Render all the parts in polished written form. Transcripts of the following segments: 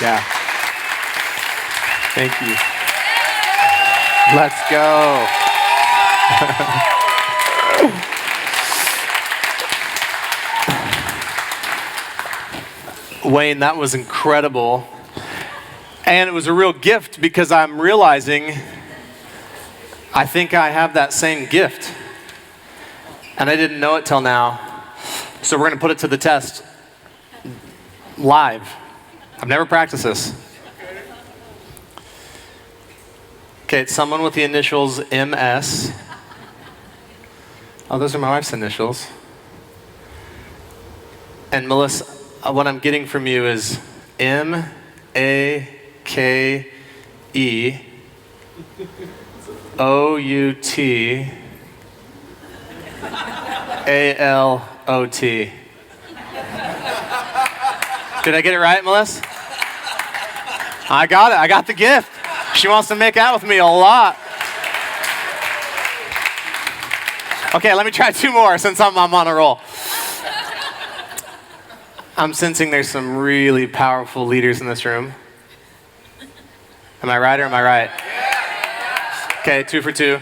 Yeah. Thank you. Let's go. Wayne, that was incredible. And it was a real gift because I'm realizing I think I have that same gift. And I didn't know it till now. So we're going to put it to the test live. I've never practiced this. Okay, it's someone with the initials MS. Oh, those are my wife's initials. And Melissa, what I'm getting from you is MAKEOUTALOT. Did I get it right, Melissa? I got it. I got the gift. She wants to make out with me a lot. Okay, let me try two more since I'm on a roll. I'm sensing there's some really powerful leaders in this room. Am I right or am I right? Okay, 2 for 2.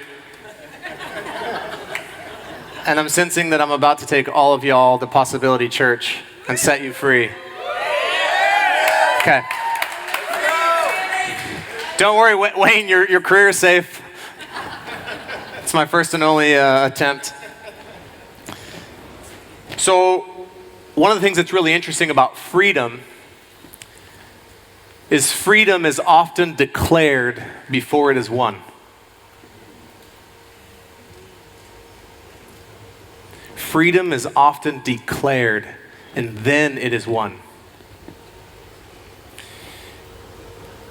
And I'm sensing that I'm about to take all of y'all to Possibility Church and set you free. Okay. Don't worry, Wayne, your career is safe. It's my first and only attempt. So, one of the things that's really interesting about freedom is often declared before it is won. Freedom is often declared and then it is won.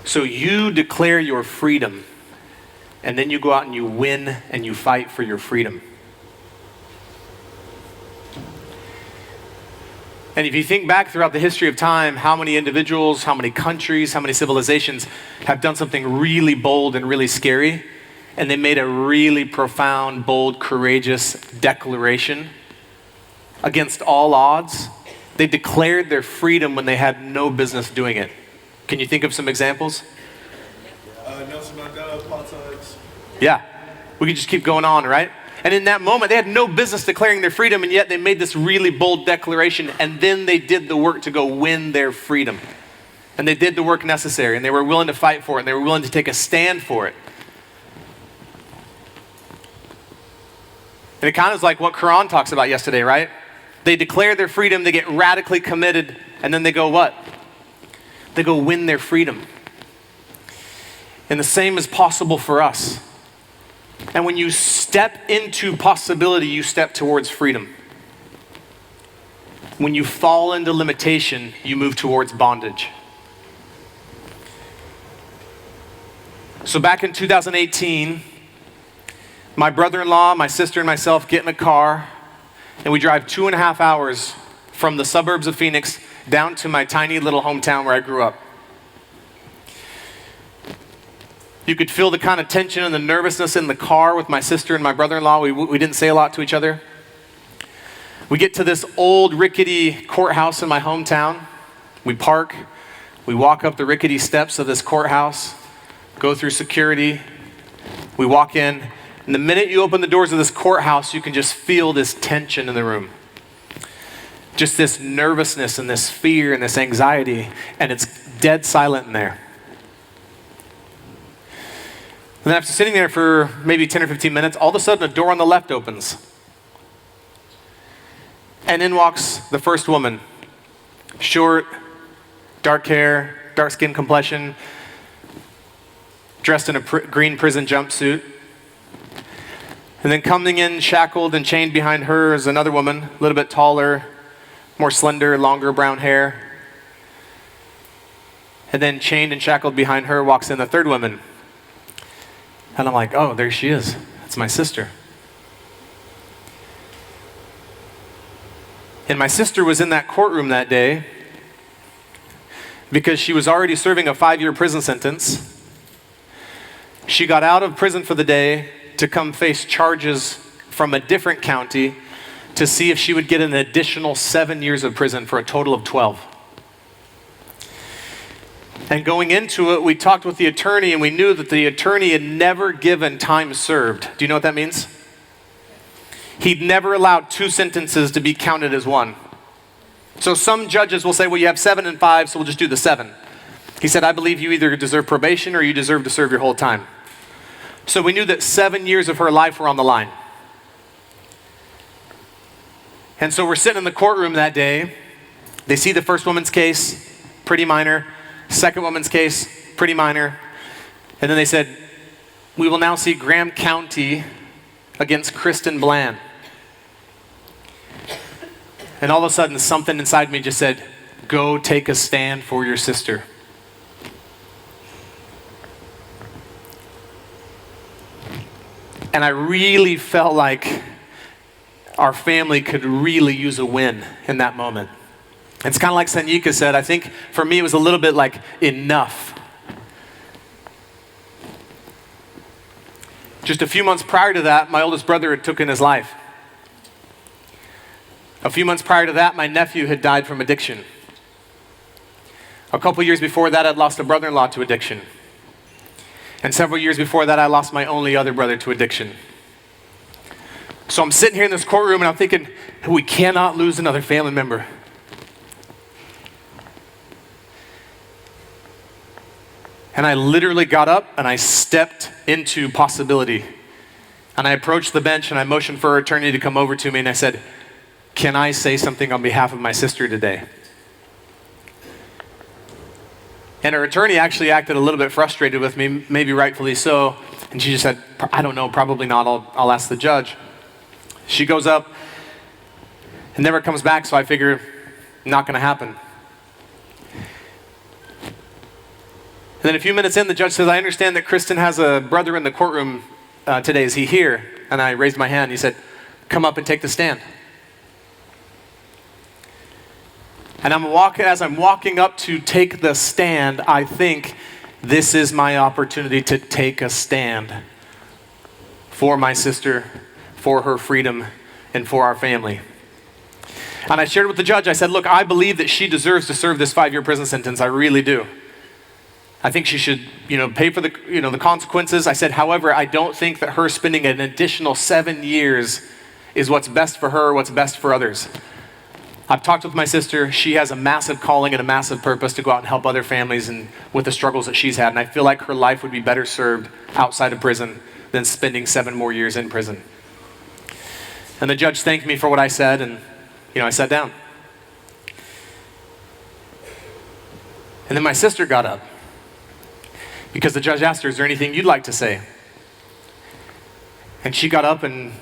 So you declare your freedom, and then you go out and you win and you fight for your freedom. And if you think back throughout the history of time, how many individuals, how many countries, how many civilizations have done something really bold and really scary, and they made a really profound, bold, courageous declaration against all odds. They declared their freedom when they had no business doing it. Can you think of some examples? Nelson Mandela, apartheid. Yeah, we could just keep going on, right? And in that moment, they had no business declaring their freedom, and yet they made this really bold declaration, and then they did the work to go win their freedom. And they did the work necessary, and they were willing to fight for it, and they were willing to take a stand for it. And it kind of is like what Quran talks about yesterday, right? They declare their freedom, they get radically committed, and then they go what? They go win their freedom. And the same is possible for us. And when you step into possibility, you step towards freedom. When you fall into limitation, you move towards bondage. So back in 2018, my brother-in-law, my sister, and myself get in a car, and we drive 2.5 hours from the suburbs of Phoenix down to my tiny little hometown where I grew up. You could feel the kind of tension and the nervousness in the car with my sister and my brother-in-law. We didn't say a lot to each other. We get to this old rickety courthouse in my hometown. We park. We walk up the rickety steps of this courthouse, go through security. We walk in. And the minute you open the doors of this courthouse, you can just feel this tension in the room. Just this nervousness and this fear and this anxiety, and it's dead silent in there. And then after sitting there for maybe 10 or 15 minutes, all of a sudden a door on the left opens. And in walks the first woman. Short, dark hair, dark skin complexion, dressed in a green prison jumpsuit. And then coming in shackled and chained behind her is another woman, a little bit taller, more slender, longer brown hair. And then chained and shackled behind her walks in the third woman. And I'm like, oh, there she is. That's my sister. And my sister was in that courtroom that day because she was already serving a 5-year prison sentence. She got out of prison for the day to come face charges from a different county to see if she would get an additional 7 years of prison for a total of 12. And going into it, we talked with the attorney, and we knew that the attorney had never given time served. Do you know what that means? He'd never allowed 2 sentences to be counted as one. So some judges will say, well, you have 7 and 5, so we'll just do the 7. He said, I believe you either deserve probation or you deserve to serve your whole time. So we knew that 7 years of her life were on the line. And so we're sitting in the courtroom that day. They see the first woman's case, pretty minor. Second woman's case, pretty minor. And then they said, we will now see Graham County against Kristen Bland. And all of a sudden, something inside me just said, go take a stand for your sister. And I really felt like our family could really use a win in that moment. It's kind of like Sanyika said, I think for me it was a little bit like enough. Just a few months prior to that, my oldest brother had taken his life. A few months prior to that, my nephew had died from addiction. A couple years before that, I'd lost a brother-in-law to addiction. And several years before that, I lost my only other brother to addiction. So I'm sitting here in this courtroom and I'm thinking, we cannot lose another family member. And I literally got up and I stepped into possibility. And I approached the bench and I motioned for our attorney to come over to me and I said, can I say something on behalf of my sister today? And her attorney actually acted a little bit frustrated with me, maybe rightfully so. And she just said, I don't know, probably not, I'll ask the judge. She goes up and never comes back, so I figure, not gonna happen. And then a few minutes in, the judge says, I understand that Kristen has a brother in the courtroom today. Is he here? And I raised my hand. He said, come up and take the stand. And as I'm walking up to take the stand, I think this is my opportunity to take a stand for my sister, for her freedom, and for our family. And I shared with the judge, I said, look, I believe that she deserves to serve this 5-year prison sentence. I really do. I think she should, pay for the consequences. I said, however, I don't think that her spending an additional 7 years is what's best for her, what's best for others. I've talked with my sister. She has a massive calling and a massive purpose to go out and help other families and with the struggles that she's had. And I feel like her life would be better served outside of prison than spending 7 more years in prison. And the judge thanked me for what I said, and I sat down. And then my sister got up because the judge asked her, is there anything you'd like to say? And she got up and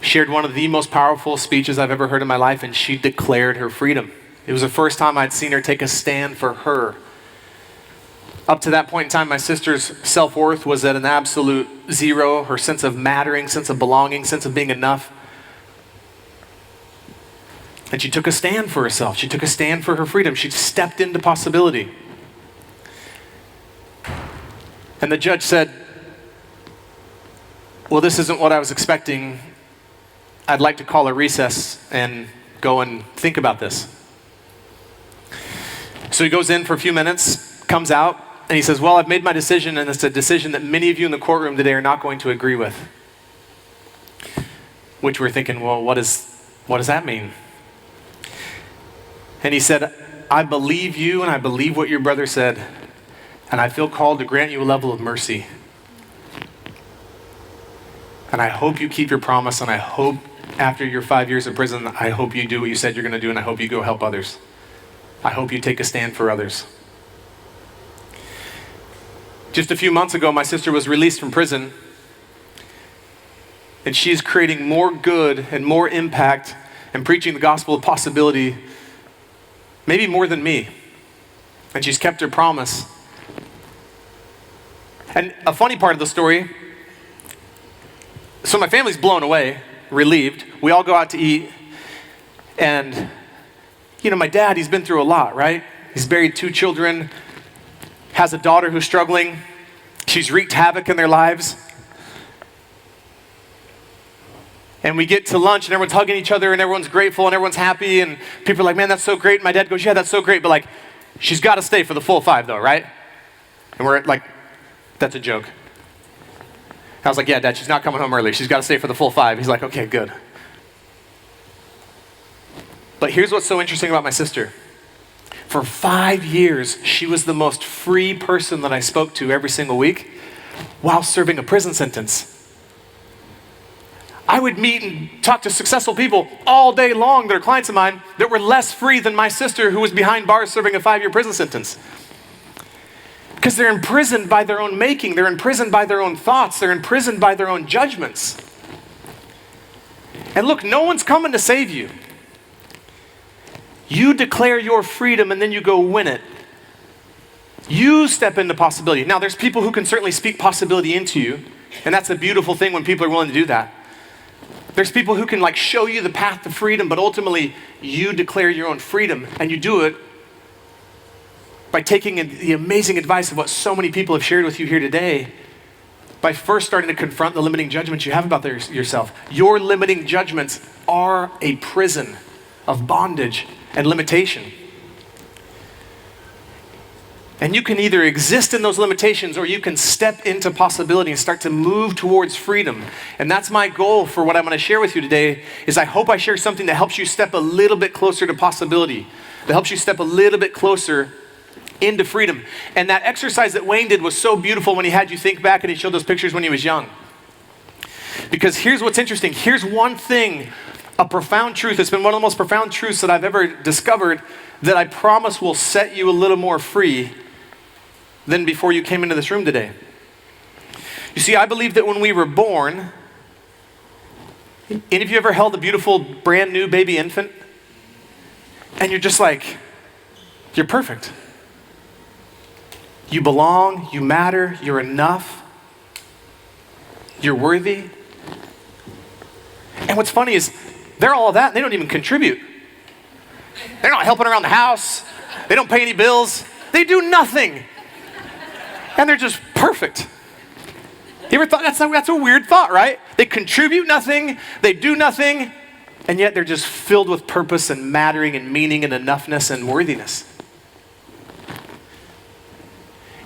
shared one of the most powerful speeches I've ever heard in my life, and she declared her freedom. It was the first time I'd seen her take a stand for her. Up to that point in time, my sister's self-worth was at an absolute zero. Her sense of mattering, sense of belonging, sense of being enough. And she took a stand for herself. She took a stand for her freedom. She stepped into possibility. And the judge said, well, this isn't what I was expecting. I'd like to call a recess and go and think about this. So he goes in for a few minutes, comes out, and he says, well, I've made my decision, and it's a decision that many of you in the courtroom today are not going to agree with. Which we're thinking, well, what does that mean? And he said, I believe you and I believe what your brother said, and I feel called to grant you a level of mercy. And I hope you keep your promise, and I hope after your 5 years of prison, I hope you do what you said you're going to do, and I hope you go help others. I hope you take a stand for others. Just a few months ago, my sister was released from prison, and she's creating more good and more impact and preaching the gospel of possibility, maybe more than me. And she's kept her promise. And a funny part of the story, so my family's blown away, relieved. We all go out to eat, and my dad, he's been through a lot, right? He's buried 2 children, has a daughter who's struggling. She's wreaked havoc in their lives. And we get to lunch and everyone's hugging each other and everyone's grateful and everyone's happy and people are like, man, that's so great. And my dad goes, yeah, that's so great. But She's got to stay for the full 5 though, right? And we're like, that's a joke. I was like, yeah, Dad, she's not coming home early. She's got to stay for the full 5. He's like, okay, good. But here's what's so interesting about my sister. For 5 years, she was the most free person that I spoke to every single week while serving a prison sentence. I would meet and talk to successful people all day long that are clients of mine that were less free than my sister who was behind bars serving a 5-year prison sentence. Because they're imprisoned by their own making. They're imprisoned by their own thoughts. They're imprisoned by their own judgments. And look, no one's coming to save you. You declare your freedom and then you go win it. You step into possibility. Now, there's people who can certainly speak possibility into you, and that's a beautiful thing when people are willing to do that. There's people who can like show you the path to freedom, but ultimately you declare your own freedom, and you do it by taking the amazing advice of what so many people have shared with you here today, by first starting to confront the limiting judgments you have about yourself. Your limiting judgments are a prison of bondage and limitation. And you can either exist in those limitations or you can step into possibility and start to move towards freedom. And that's my goal for what I'm going to share with you today, is I hope I share something that helps you step a little bit closer to possibility, that helps you step a little bit closer into freedom. And that exercise that Wayne did was so beautiful when he had you think back and he showed those pictures when he was young. Because here's what's interesting. Here's one thing, a profound truth. It's been one of the most profound truths that I've ever discovered that I promise will set you a little more free than before you came into this room today. You see, I believe that when we were born, any of you ever held a beautiful brand new baby infant? And you're just like, you're perfect. You belong, you matter, you're enough, you're worthy. And what's funny is they're all of that and they don't even contribute. They're not helping around the house. They don't pay any bills. They do nothing. And they're just perfect. You ever thought that's a weird thought, right? They contribute nothing, they do nothing, and yet they're just filled with purpose and mattering and meaning and enoughness and worthiness.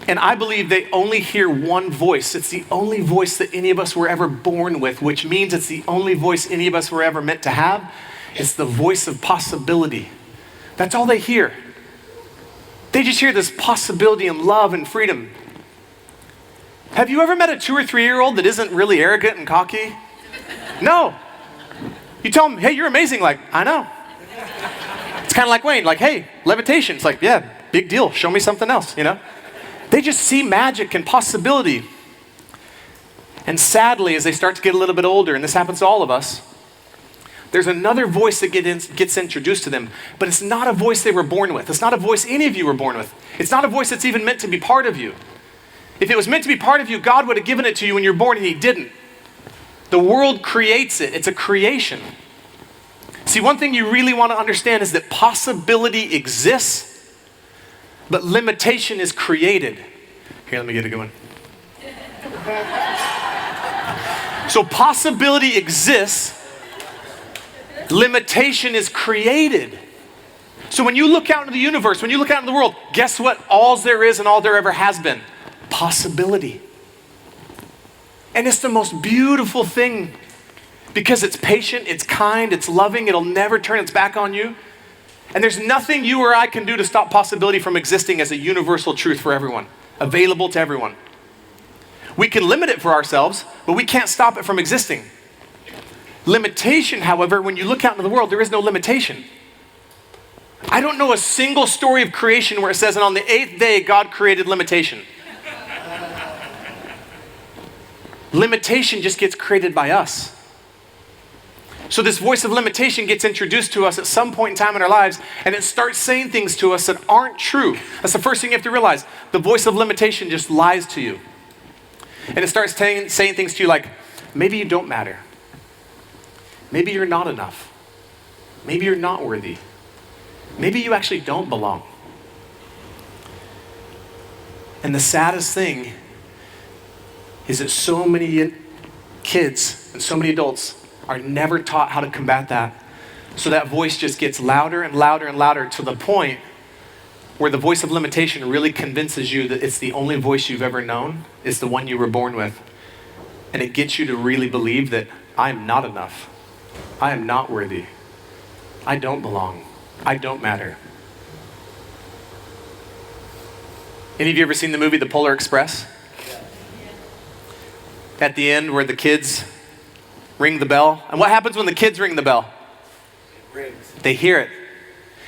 And I believe they only hear one voice. It's the only voice that any of us were ever born with, which means it's the only voice any of us were ever meant to have. It's the voice of possibility. That's all they hear. They just hear this possibility and love and freedom. Have you ever met a 2 or 3-year-old that isn't really arrogant and cocky? No. You tell them, hey, you're amazing. Like, I know. It's kind of like Wayne, like, hey, levitation. It's like, yeah, big deal. Show me something else, you know? They just see magic and possibility. And sadly, as they start to get a little bit older, and this happens to all of us, there's another voice that gets introduced to them, but it's not a voice they were born with. It's not a voice any of you were born with. It's not a voice that's even meant to be part of you. If it was meant to be part of you, God would have given it to you when you were born, and he didn't. The world creates it. It's a creation. See, one thing you really want to understand is that possibility exists, but limitation is created. Here, let me get a good one. So possibility exists, limitation is created. So when you look out into the universe, when you look out into the world, guess what all there is and all there ever has been? Possibility. And it's the most beautiful thing because it's patient, it's kind, it's loving, it'll never turn its back on you. And there's nothing you or I can do to stop possibility from existing as a universal truth for everyone, available to everyone. We can limit it for ourselves, but we can't stop it from existing. Limitation, however, when you look out into the world, there is no limitation. I don't know a single story of creation where it says, and on the 8th day, God created limitation. Limitation just gets created by us. So this voice of limitation gets introduced to us at some point in time in our lives, and it starts saying things to us that aren't true. That's the first thing you have to realize. The voice of limitation just lies to you. And it starts saying things to you like, maybe you don't matter. Maybe you're not enough. Maybe you're not worthy. Maybe you actually don't belong. And the saddest thing is that so many kids and so many adults are never taught how to combat that. So that voice just gets louder and louder and louder to the point where the voice of limitation really convinces you that it's the only voice you've ever known, it's the one you were born with. And it gets you to really believe that I am not enough. I am not worthy. I don't belong. I don't matter. Any of you ever seen the movie The Polar Express? At the end where the kids ring the bell. And what happens when the kids ring the bell? It rings. They hear it.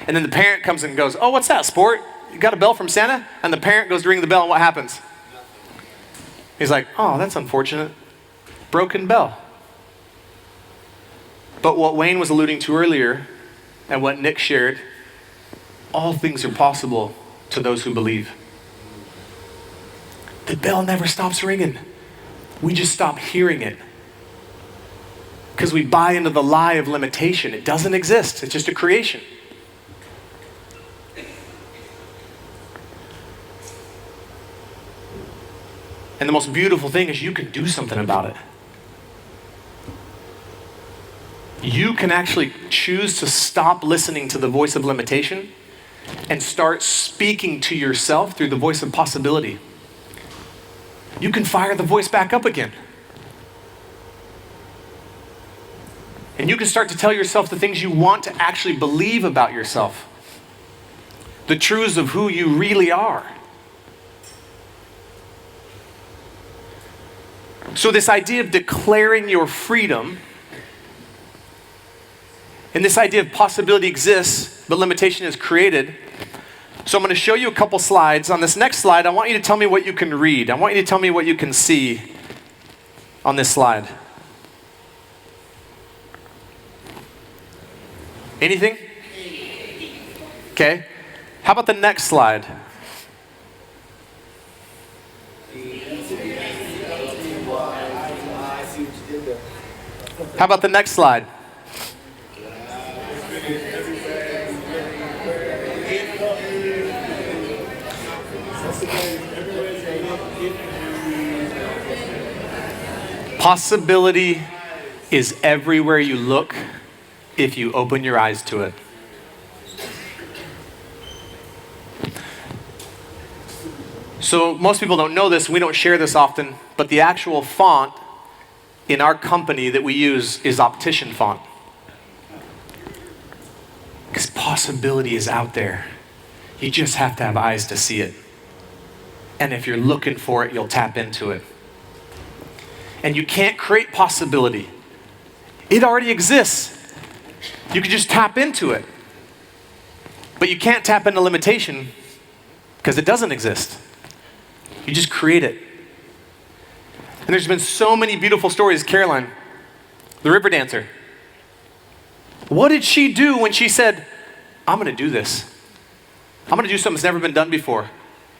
And then the parent comes and goes, oh, what's that, sport? You got a bell from Santa? And the parent goes to ring the bell, and what happens? He's like, oh, that's unfortunate. Broken bell. But what Wayne was alluding to earlier, and what Nick shared, all things are possible to those who believe. The bell never stops ringing. We just stop hearing it. Because we buy into the lie of limitation. It doesn't exist. It's just a creation. And the most beautiful thing is you can do something about it. You can actually choose to stop listening to the voice of limitation and start speaking to yourself through the voice of possibility. You can fire the voice back up again. And you can start to tell yourself the things you want to actually believe about yourself. The truths of who you really are. So this idea of declaring your freedom, and this idea of possibility exists, but limitation is created. So I'm going to show you a couple slides. On this next slide, I want you to tell me what you can read. I want you to tell me what you can see on this slide. Anything? Okay. How about the next slide? How about the next slide? Possibility is everywhere you look if you open your eyes to it. So most people don't know this, we don't share this often, but the actual font in our company that we use is optician font. Because possibility is out there. You just have to have eyes to see it. And if you're looking for it, you'll tap into it. And you can't create possibility. It already exists. You can just tap into it. But you can't tap into limitation because it doesn't exist. You just create it. And there's been so many beautiful stories. Caroline, the river dancer. What did she do when she said, I'm going to do this? I'm going to do something that's never been done before.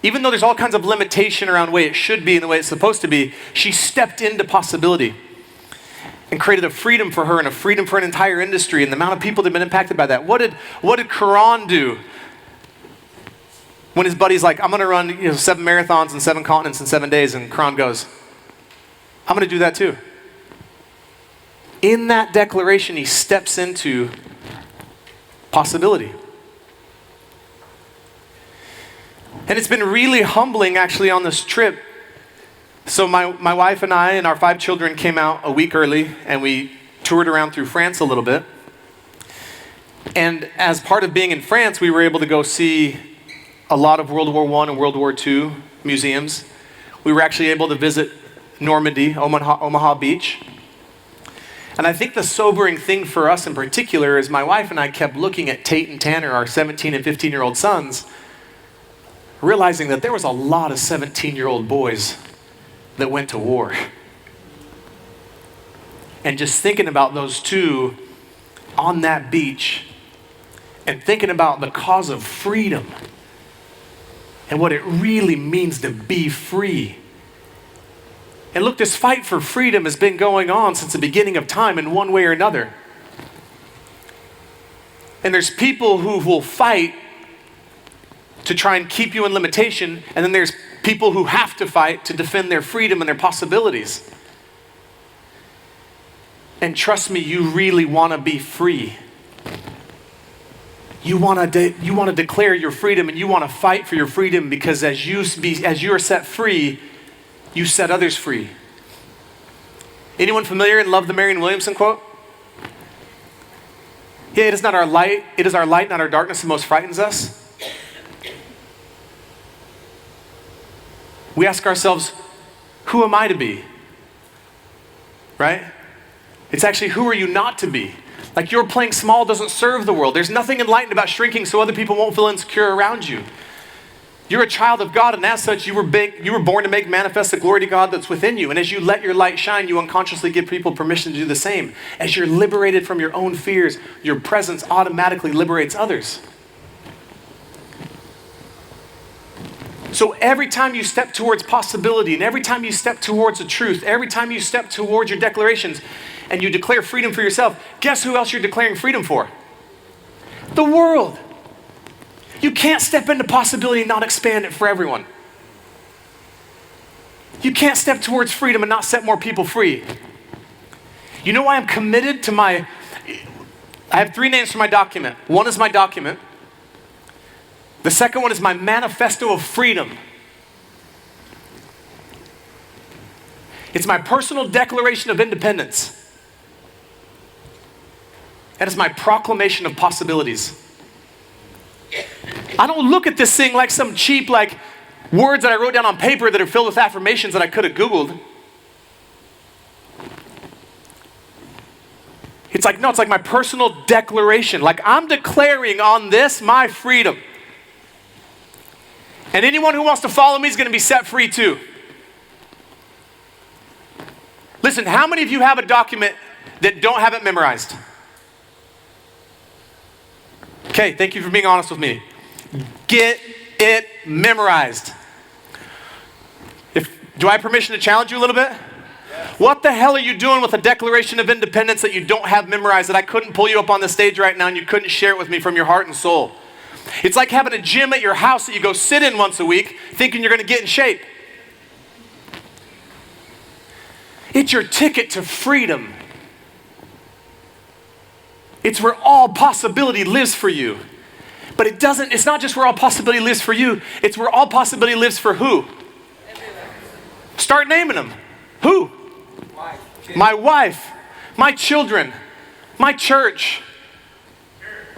Even though there's all kinds of limitation around the way it should be and the way it's supposed to be, she stepped into possibility and created a freedom for her and a freedom for an entire industry and the amount of people that have been impacted by that. What did Karan do when his buddy's like, I'm going to run 7 marathons in 7 continents in 7 days, and Karan goes, I'm going to do that too. In that declaration, he steps into possibility. And it's been really humbling actually on this trip. So my wife and I and our 5 children came out a week early and we toured around through France a little bit. And as part of being in France, we were able to go see a lot of World War I and World War II museums. We were actually able to visit Normandy, Omaha Beach. And I think the sobering thing for us in particular is my wife and I kept looking at Tate and Tanner, our 17 and 15-year-old sons, realizing that there was a lot of 17-year-old boys that went to war. And just thinking about those two on that beach and thinking about the cause of freedom and what it really means to be free. And look, this fight for freedom has been going on since the beginning of time in one way or another. And there's people who will fight to try and keep you in limitation, and then there's people who have to fight to defend their freedom and their possibilities. And trust me, you really want to be free. You want to declare your freedom, and you want to fight for your freedom, because as you are set free, you set others free. Anyone familiar and love the Marianne Williamson quote? Yeah, it is not our light, it is our light, not our darkness, that most frightens us. We ask ourselves, who am I to be? Right? It's actually, who are you not to be? Like, your playing small doesn't serve the world. There's nothing enlightened about shrinking so other people won't feel insecure around you. You're a child of God, and as such, you were born to make manifest the glory to God that's within you. And as you let your light shine, you unconsciously give people permission to do the same. As you're liberated from your own fears, your presence automatically liberates others. So every time you step towards possibility, and every time you step towards the truth, every time you step towards your declarations, and you declare freedom for yourself, guess who else you're declaring freedom for? The world. You can't step into possibility and not expand it for everyone. You can't step towards freedom and not set more people free. You know why I'm committed to I have 3 names for my document. One is my document. The second one is my manifesto of freedom. It's my personal declaration of independence. And it's my proclamation of possibilities. I don't look at this thing like some cheap, words that I wrote down on paper that are filled with affirmations that I could have Googled. It's like my personal declaration. Like, I'm declaring on this my freedom. And anyone who wants to follow me is going to be set free too. Listen, how many of you have a document that don't have it memorized? Okay, thank you for being honest with me. Get it memorized. Do I have permission to challenge you a little bit? Yes. What the hell are you doing with a Declaration of Independence that you don't have memorized, that I couldn't pull you up on the stage right now and you couldn't share it with me from your heart and soul? It's like having a gym at your house that you go sit in once a week thinking you're going to get in shape. It's your ticket to freedom. It's where all possibility lives for you. But it's not just where all possibility lives for you, it's where all possibility lives for who? Start naming them. Who? My wife, my children, my church,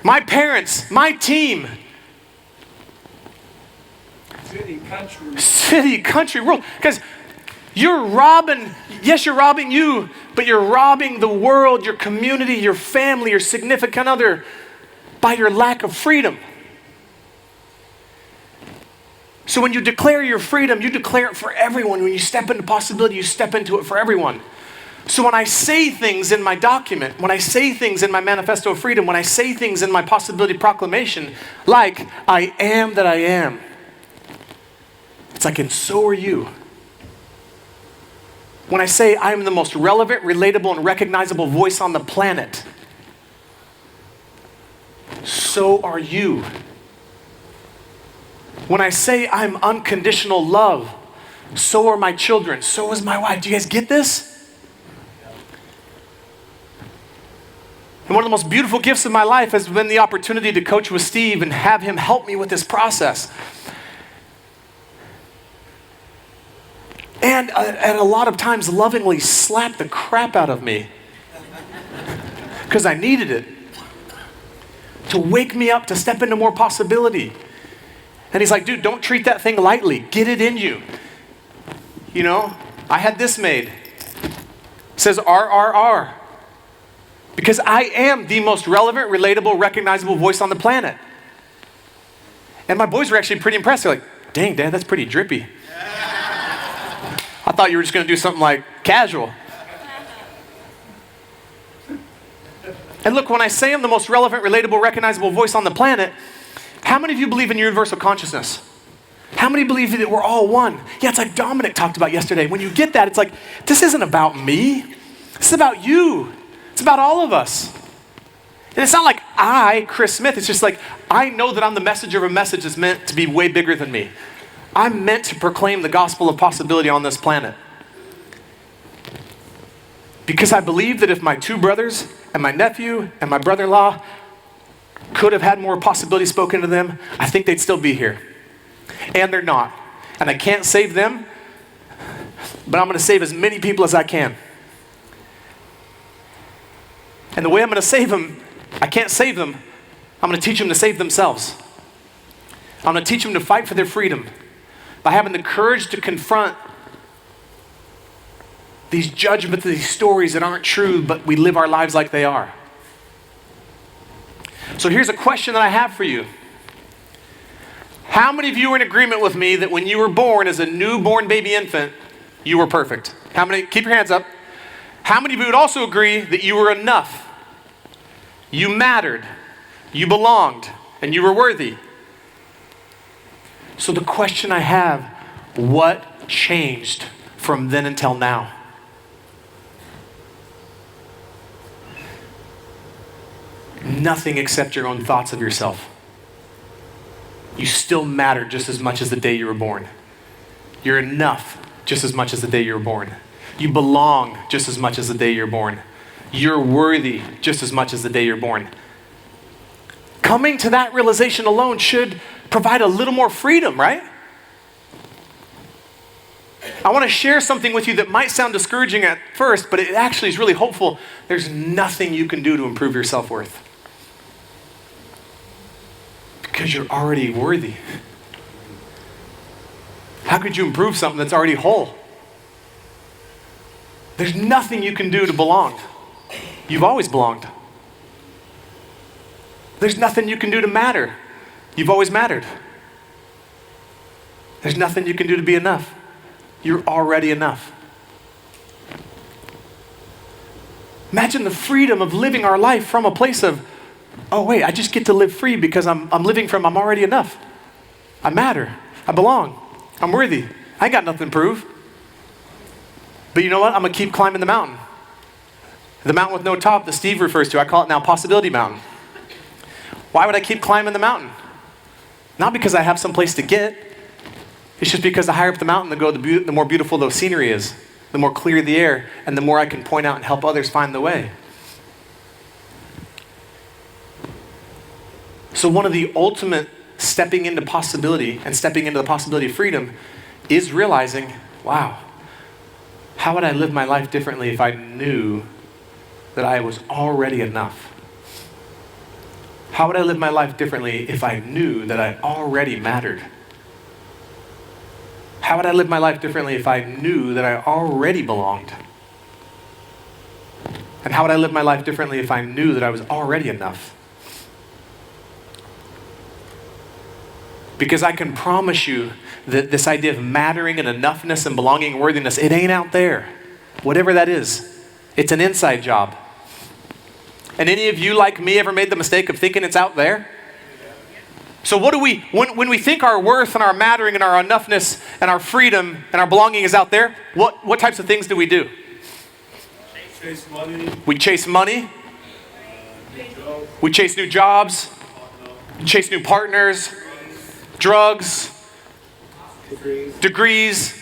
my parents, my team. City, country, world. Because you're robbing you, but you're robbing the world, your community, your family, your significant other by your lack of freedom. So when you declare your freedom, you declare it for everyone. When you step into possibility, you step into it for everyone. So when I say things in my document, when I say things in my manifesto of freedom, when I say things in my possibility proclamation, like, I am that I am, it's like, and so are you. When I say I am the most relevant, relatable, and recognizable voice on the planet, so are you. When I say I'm unconditional love, so are my children, so is my wife. Do you guys get this? And one of the most beautiful gifts of my life has been the opportunity to coach with Steve and have him help me with this process. And a lot of times lovingly slap the crap out of me because I needed it to wake me up to step into more possibility. And he's like, dude, don't treat that thing lightly. Get it in you. You know, I had this made. It says RRR. Because I am the most relevant, relatable, recognizable voice on the planet. And my boys were actually pretty impressed. They're like, dang, Dad, that's pretty drippy. I thought you were just going to do something like casual. And look, when I say I'm the most relevant, relatable, recognizable voice on the planet, how many of you believe in universal consciousness? How many believe that we're all one? Yeah, it's like Dominic talked about yesterday. When you get that, it's like, this isn't about me. This is about you. It's about all of us. And it's not like I, Chris Smith, it's just like, I know that I'm the messenger of a message that's meant to be way bigger than me. I'm meant to proclaim the gospel of possibility on this planet. Because I believe that if my 2 brothers and my nephew and my brother-in-law could have had more possibility spoken to them, I think they'd still be here. And they're not. And I can't save them, but I'm going to save as many people as I can. And the way I'm going to save them, I can't save them. I'm going to teach them to save themselves. I'm going to teach them to fight for their freedom by having the courage to confront these judgments, these stories that aren't true, but we live our lives like they are. So here's a question that I have for you. How many of you are in agreement with me that when you were born as a newborn baby infant, you were perfect? How many? Keep your hands up. How many of you would also agree that you were enough? You mattered, you belonged, and you were worthy? So the question I have, what changed from then until now? Nothing except your own thoughts of yourself. You still matter just as much as the day you were born. You're enough just as much as the day you were born. You belong just as much as the day you're born. You're worthy just as much as the day you're born. Coming to that realization alone should provide a little more freedom, right? I want to share something with you that might sound discouraging at first, but it actually is really hopeful. There's nothing you can do to improve your self-worth. Because you're already worthy. How could you improve something that's already whole? There's nothing you can do to belong. You've always belonged. There's nothing you can do to matter. You've always mattered. There's nothing you can do to be enough. You're already enough. Imagine the freedom of living our life from a place of, oh wait, I just get to live free because I'm living from I'm already enough. I matter. I belong. I'm worthy. I ain't got nothing to prove. But you know what? I'm going to keep climbing the mountain. The mountain with no top that Steve refers to. I call it now Possibility Mountain. Why would I keep climbing the mountain? Not because I have some place to get. It's just because the higher up the mountain the go, the more beautiful the scenery is, the more clear the air, and the more I can point out and help others find the way. So one of the ultimate stepping into possibility and stepping into the possibility of freedom is realizing, wow, how would I live my life differently if I knew that I was already enough? How would I live my life differently if I knew that I already mattered? How would I live my life differently if I knew that I already belonged? And how would I live my life differently if I knew that I was already enough? Because I can promise you that this idea of mattering and enoughness and belonging and worthiness, it ain't out there. Whatever that is, it's an inside job. And any of you like me ever made the mistake of thinking it's out there? So what do we, when we think our worth and our mattering and our enoughness and our freedom and our belonging is out there, what types of things do we do? Chase money. We chase money. We chase new jobs. Chase new partners. Drugs. Degrees.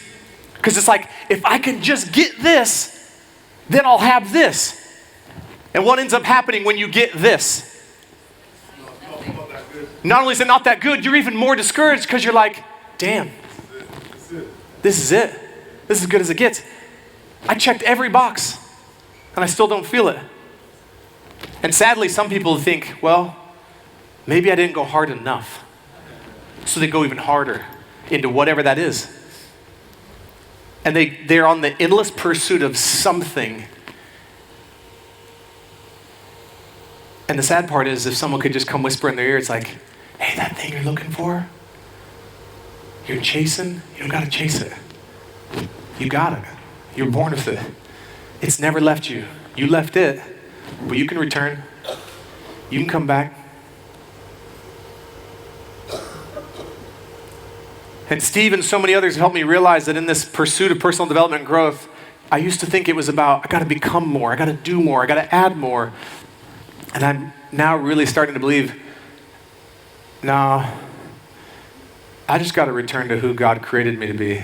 Because it's like, if I can just get this, then I'll have this. And what ends up happening when you get this? Not only is it not that good, you're even more discouraged because you're like, damn, this is it. This is as good as it gets. I checked every box and I still don't feel it. And sadly, some people think, well, maybe I didn't go hard enough. So they go even harder into whatever that is. And they're on the endless pursuit of something. And the sad part is if someone could just come whisper in their ear, it's like, hey, that thing you're looking for, you're chasing, you don't gotta chase it. You got it. You're born with it. It's never left you. You left it, but you can return. You can come back. And Steve and so many others helped me realize that in this pursuit of personal development and growth, I used to think it was about, I gotta become more, I gotta do more, I gotta add more. And I'm now really starting to believe, no, I just got to return to who God created me to be.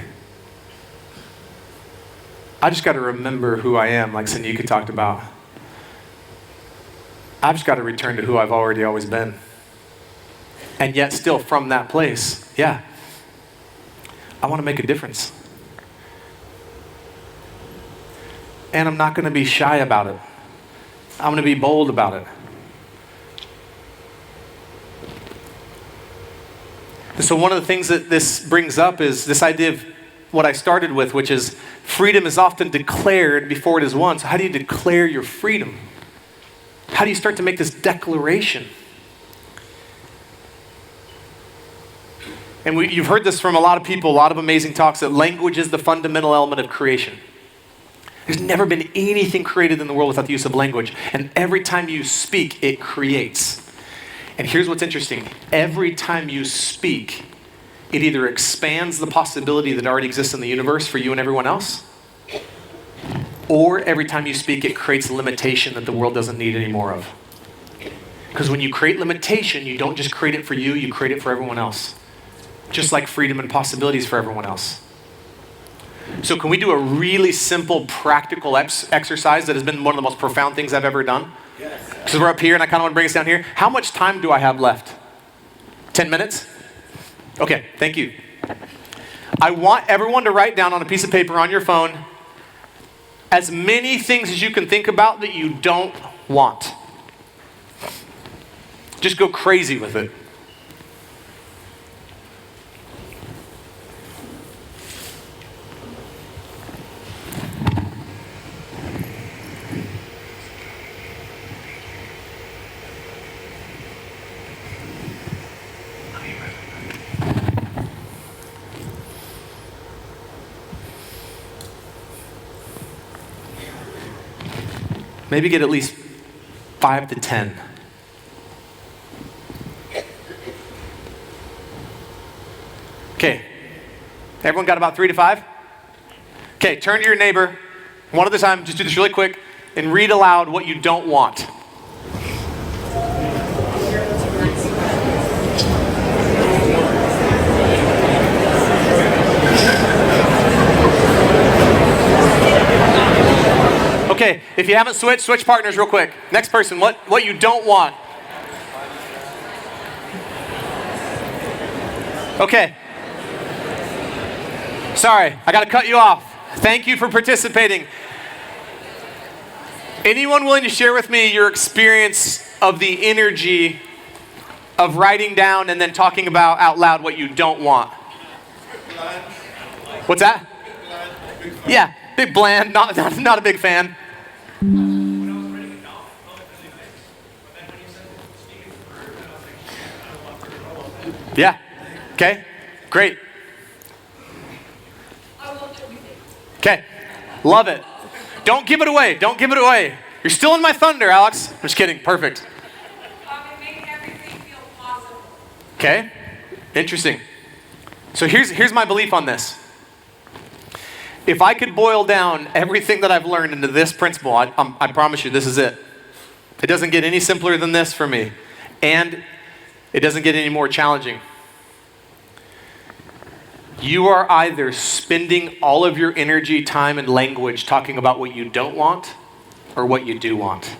I just got to remember who I am, like Sanika talked about. I've just got to return to who I've already always been. And yet still from that place, yeah, I want to make a difference. And I'm not going to be shy about it. I'm going to be bold about it. And so one of the things that this brings up is this idea of what I started with, which is freedom is often declared before it is won. So how do you declare your freedom? How do you start to make this declaration? And you've heard this from a lot of people, a lot of amazing talks, that language is the fundamental element of creation. There's never been anything created in the world without the use of language. And every time you speak, it creates. And here's what's interesting. Every time you speak, it either expands the possibility that already exists in the universe for you and everyone else, or every time you speak, it creates a limitation that the world doesn't need any more of. Because when you create limitation, you don't just create it for you, you create it for everyone else. Just like freedom and possibilities for everyone else. So can we do a really simple, practical exercise that has been one of the most profound things I've ever done? Yes. Because we're up here and I kind of want to bring us down here. How much time do I have left? 10 minutes? Okay, thank you. I want everyone to write down on a piece of paper on your phone as many things as you can think about that you don't want. Just go crazy with it. Maybe get at least 5 to 10. Okay. Everyone got about 3 to 5? Okay, turn to your neighbor, one at a time, just do this really quick, and read aloud what you don't want. Okay, if you haven't switch partners real quick. Next person, what you don't want. Okay. Sorry, I got to cut you off. Thank you for participating. Anyone willing to share with me your experience of the energy of writing down and then talking about out loud what you don't want? What's that? Yeah, big bland, not a big fan. Yeah. Okay. Great. Okay. Love it. Don't give it away. Don't give it away. You're still in my thunder, Alex. I'm just kidding. Perfect. It makes everything feel possible. Okay. Interesting. So here's my belief on this. If I could boil down everything that I've learned into this principle, I promise you this is it. It doesn't get any simpler than this for me. And it doesn't get any more challenging. You are either spending all of your energy, time, and language talking about what you don't want or what you do want.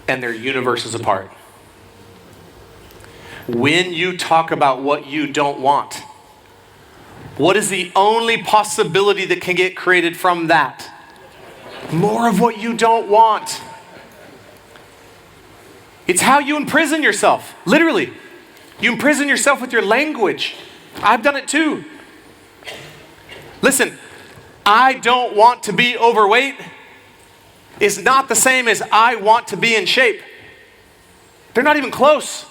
And they're universes apart. When you talk about what you don't want, what is the only possibility that can get created from that? More of what you don't want. It's how you imprison yourself, literally. You imprison yourself with your language. I've done it too. Listen, I don't want to be overweight is not the same as I want to be in shape. They're not even close.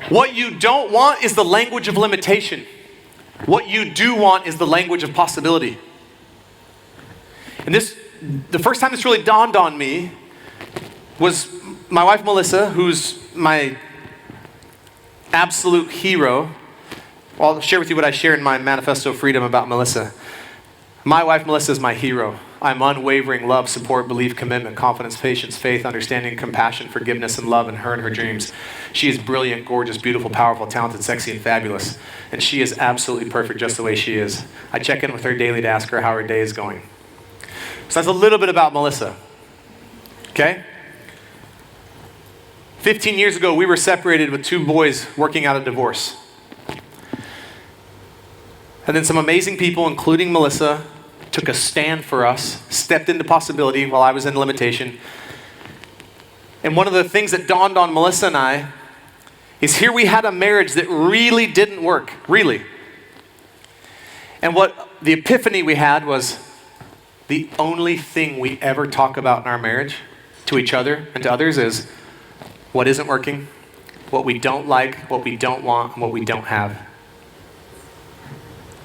What you don't want is the language of limitation. What you do want is the language of possibility. And the first time this really dawned on me was my wife Melissa, who's my absolute hero. I'll share with you what I share in my Manifesto Freedom about Melissa. My wife Melissa is my hero. I'm unwavering love, support, belief, commitment, confidence, patience, faith, understanding, compassion, forgiveness, and love in her and her dreams. She is brilliant, gorgeous, beautiful, powerful, talented, sexy, and fabulous. And she is absolutely perfect just the way she is. I check in with her daily to ask her how her day is going. So that's a little bit about Melissa. Okay? 15 years ago, we were separated with 2 boys working out a divorce. And then some amazing people, including Melissa, took a stand for us, stepped into possibility while I was in limitation. And one of the things that dawned on Melissa and I is here we had a marriage that really didn't work, really. And what the epiphany we had was the only thing we ever talk about in our marriage to each other and to others is what isn't working, what we don't like, what we don't want, and what we don't have.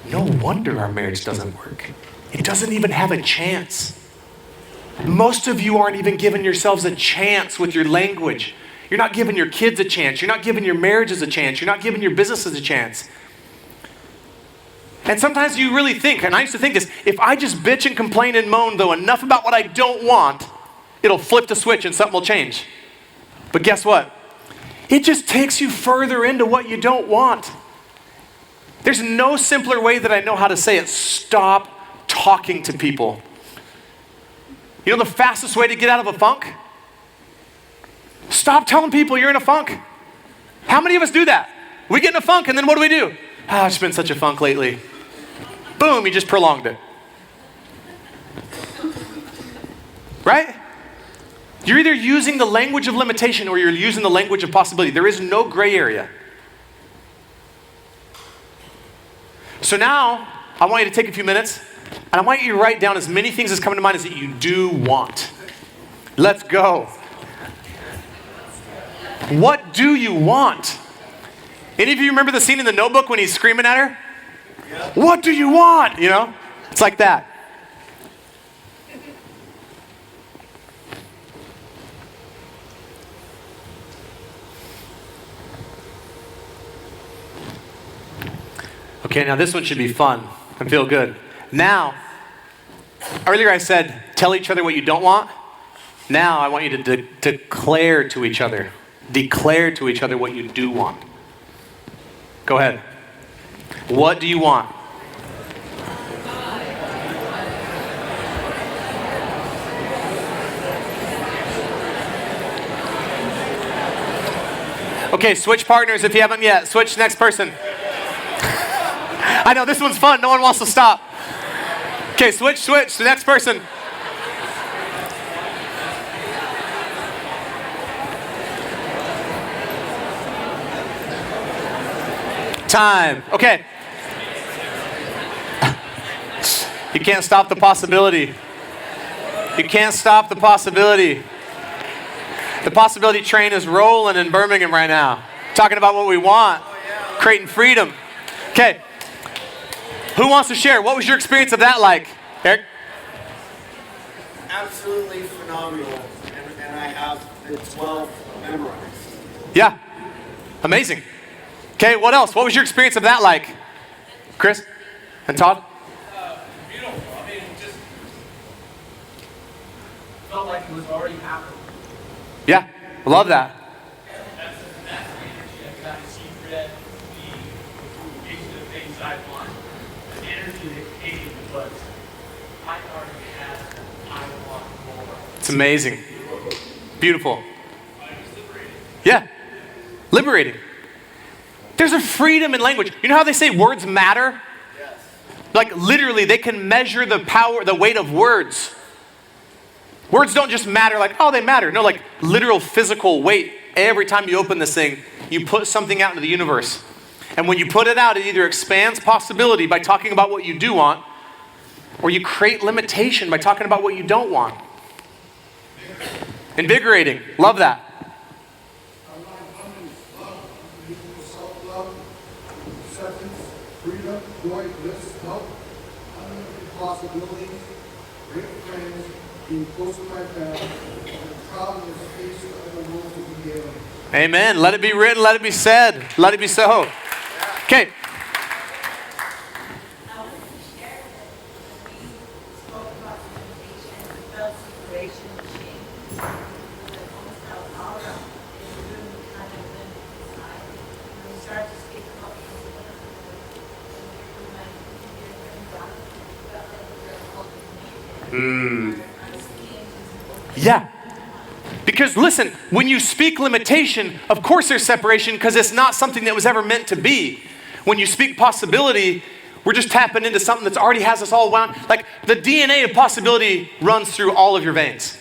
No wonder our marriage doesn't work. It doesn't even have a chance. Most of you aren't even giving yourselves a chance with your language. You're not giving your kids a chance. You're not giving your marriages a chance. You're not giving your businesses a chance. And sometimes you really think, and I used to think this, if I just bitch and complain and moan, though, enough about what I don't want, it'll flip the switch and something will change. But guess what? It just takes you further into what you don't want. There's no simpler way that I know how to say it. Stop talking to people. You know the fastest way to get out of a funk? Stop telling people you're in a funk. How many of us do that? We get in a funk and then what do? Oh, it's been such a funk lately. Boom, you just prolonged it. Right? You're either using the language of limitation or you're using the language of possibility. There is no gray area. So now, I want you to take a few minutes, and I want you to write down as many things as come to mind as that you do want. Let's go. What do you want? Any of you remember the scene in The Notebook when he's screaming at her? Yeah. What do you want? You know? It's like that. Okay, now this one should be fun and feel good. Now, earlier I said, tell each other what you don't want. Now I want you to declare to each other. Declare to each other what you do want. Go ahead. What do you want? Okay, switch partners if you haven't yet. Switch next person. I know, this one's fun. No one wants to stop. Okay, switch. The next person. Time. Okay. You can't stop the possibility. You can't stop the possibility. The possibility train is rolling in Birmingham right now. Talking about what we want. Creating freedom. Okay. Who wants to share? What was your experience of that like? Eric? Absolutely phenomenal. And I have the 12 memorized. Yeah. Amazing. Okay, what else? What was your experience of that like? Chris? And Todd? Beautiful. I mean, just felt like it was already happening. Yeah, I love that. That's the energy I got to see Fred, the engagement of things I want. The energy that came was, I already had, I want more. It's amazing. Beautiful. Yeah, liberating. There's a freedom in language. You know how they say words matter? Yes. Like literally, they can measure the power, the weight of words. Words don't just matter like, oh, they matter. No, like literal physical weight. Every time you open this thing, you put something out into the universe. And when you put it out, it either expands possibility by talking about what you do want, or you create limitation by talking about what you don't want. Invigorating. Love that. Freedom, joy, bliss, health, unlimited possibilities, great friends, being close to my family, and proud in the space of the world to be able. Amen. Let it be written. Let it be said. Let it be so. Okay. Yeah. Because listen, when you speak limitation, of course there's separation because it's not something that was ever meant to be. When you speak possibility, we're just tapping into something that's already has us all wound. Like the DNA of possibility runs through all of your veins.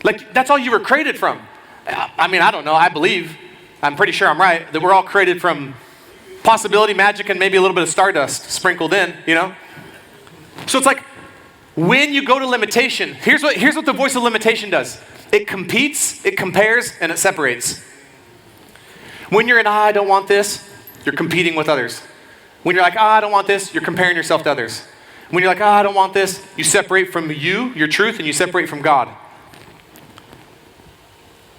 Like that's all you were created from. I mean, I don't know, I believe, I'm pretty sure I'm right, that we're all created from possibility, magic, and maybe a little bit of stardust sprinkled in, you know? So it's like, when you go to limitation, here's what the voice of limitation does. It competes, it compares, and it separates. When you're in, I don't want this, you're competing with others. When you're like, I don't want this, you're comparing yourself to others. When you're like, I don't want this, you separate from you, your truth, and you separate from God.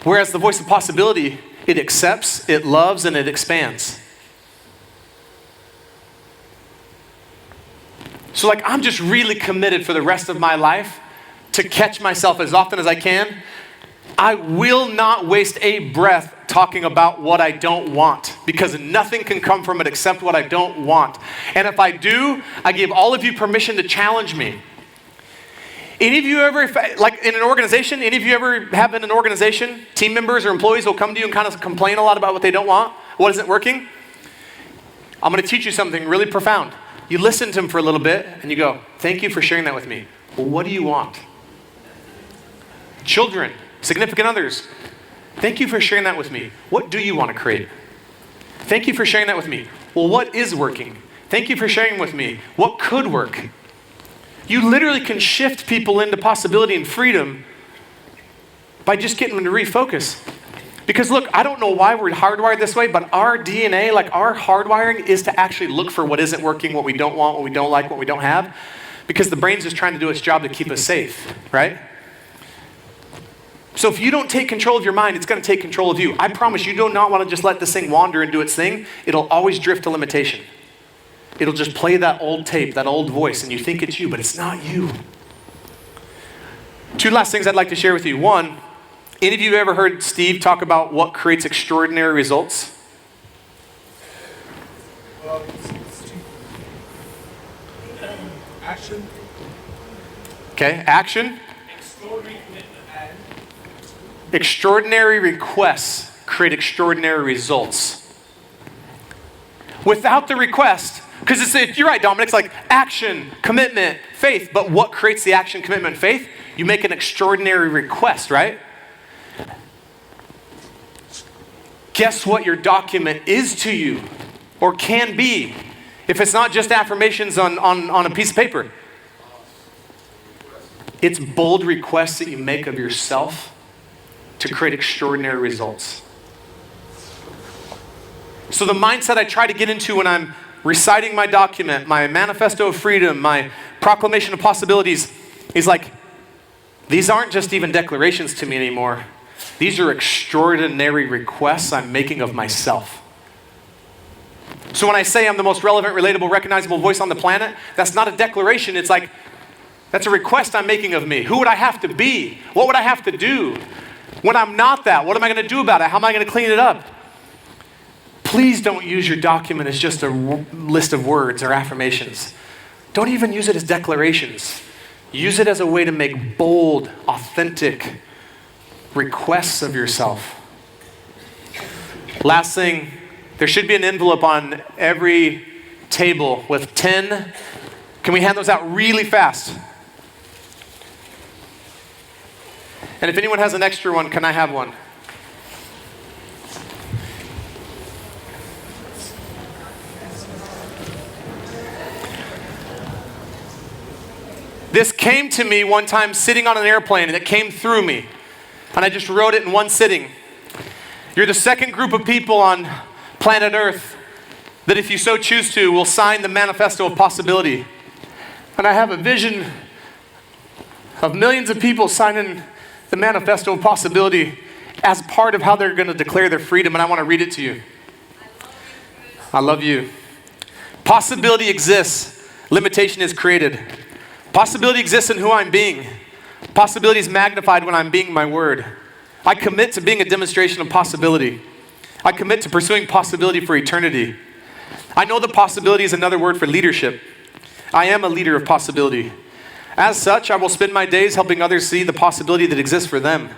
Whereas the voice of possibility, it accepts, it loves, and it expands. So like, I'm just really committed for the rest of my life to catch myself as often as I can. I will not waste a breath talking about what I don't want, because nothing can come from it except what I don't want. And if I do, I give all of you permission to challenge me. Any of you ever, like in an organization, any of you ever have in an organization, team members or employees will come to you and kind of complain a lot about what they don't want, what isn't working? I'm going to teach you something really profound. You listen to them for a little bit and you go, thank you for sharing that with me. Well, what do you want? Children, significant others, thank you for sharing that with me. What do you want to create? Thank you for sharing that with me. Well, what is working? Thank you for sharing with me. What could work? You literally can shift people into possibility and freedom by just getting them to refocus. Because look, I don't know why we're hardwired this way, but our DNA, like our hardwiring is to actually look for what isn't working, what we don't want, what we don't like, what we don't have. Because the brain's just trying to do its job to keep us safe, right? So if you don't take control of your mind, it's going to take control of you. I promise you do not want to just let this thing wander and do its thing. It'll always drift to limitation. It'll just play that old tape, that old voice, and you think it's you, but it's not you. Two last things I'd like to share with you. One, any of you ever heard Steve talk about what creates extraordinary results? Action. Okay, action. Extraordinary commitment and Extraordinary requests create extraordinary results. Without the request, because you're right, Dominic, it's like action, commitment, faith, but what creates the action, commitment, faith? You make an extraordinary request, right? Guess what your document is to you, or can be, if it's not just affirmations on a piece of paper. It's bold requests that you make of yourself to create extraordinary results. So the mindset I try to get into when I'm reciting my document, my manifesto of freedom, my proclamation of possibilities, is like, these aren't just even declarations to me anymore. These are extraordinary requests I'm making of myself. So when I say I'm the most relevant, relatable, recognizable voice on the planet, that's not a declaration. It's like, that's a request I'm making of me. Who would I have to be? What would I have to do? When I'm not that, what am I going to do about it? How am I going to clean it up? Please don't use your document as just a list of words or affirmations. Don't even use it as declarations. Use it as a way to make bold, authentic requests of yourself. Last thing, there should be an envelope on every table with 10. Can we hand those out really fast? And if anyone has an extra one, can I have one? This came to me one time sitting on an airplane, and it came through me. And I just wrote it in one sitting. You're the second group of people on planet Earth that, if you so choose to, will sign the Manifesto of Possibility. And I have a vision of millions of people signing the Manifesto of Possibility as part of how they're going to declare their freedom, and I want to read it to you. I love you. Possibility exists. Limitation is created. Possibility exists in who I'm being. Possibility is magnified when I'm being my word. I commit to being a demonstration of possibility. I commit to pursuing possibility for eternity. I know that possibility is another word for leadership. I am a leader of possibility. As such, I will spend my days helping others see the possibility that exists for them.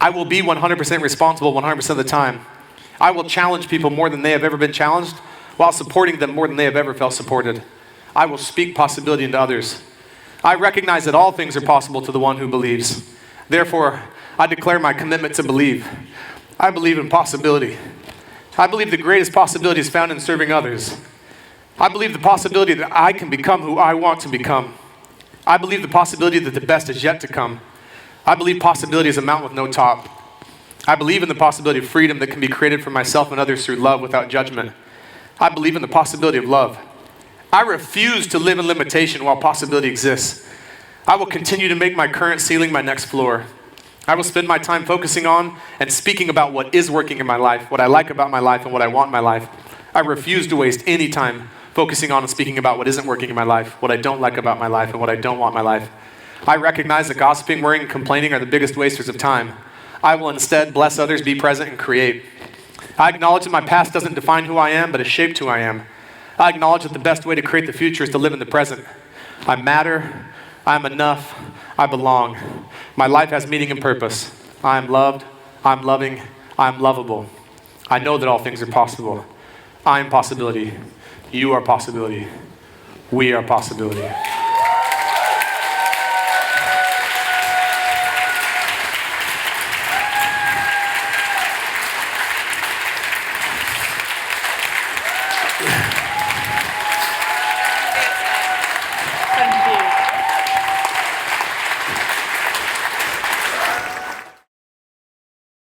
I will be 100% responsible 100% of the time. I will challenge people more than they have ever been challenged, while supporting them more than they have ever felt supported. I will speak possibility into others. I recognize that all things are possible to the one who believes. Therefore, I declare my commitment to believe. I believe in possibility. I believe the greatest possibility is found in serving others. I believe the possibility that I can become who I want to become. I believe the possibility that the best is yet to come. I believe possibility is a mountain with no top. I believe in the possibility of freedom that can be created for myself and others through love without judgment. I believe in the possibility of love. I refuse to live in limitation while possibility exists. I will continue to make my current ceiling my next floor. I will spend my time focusing on and speaking about what is working in my life, what I like about my life, and what I want in my life. I refuse to waste any time focusing on and speaking about what isn't working in my life, what I don't like about my life, and what I don't want in my life. I recognize that gossiping, worrying, and complaining are the biggest wasters of time. I will instead bless others, be present, and create. I acknowledge that my past doesn't define who I am, but has shaped who I am. I acknowledge that the best way to create the future is to live in the present. I matter. I'm enough. I belong. My life has meaning and purpose. I am loved. I'm loving. I'm lovable. I know that all things are possible. I am possibility. You are possibility. We are possibility.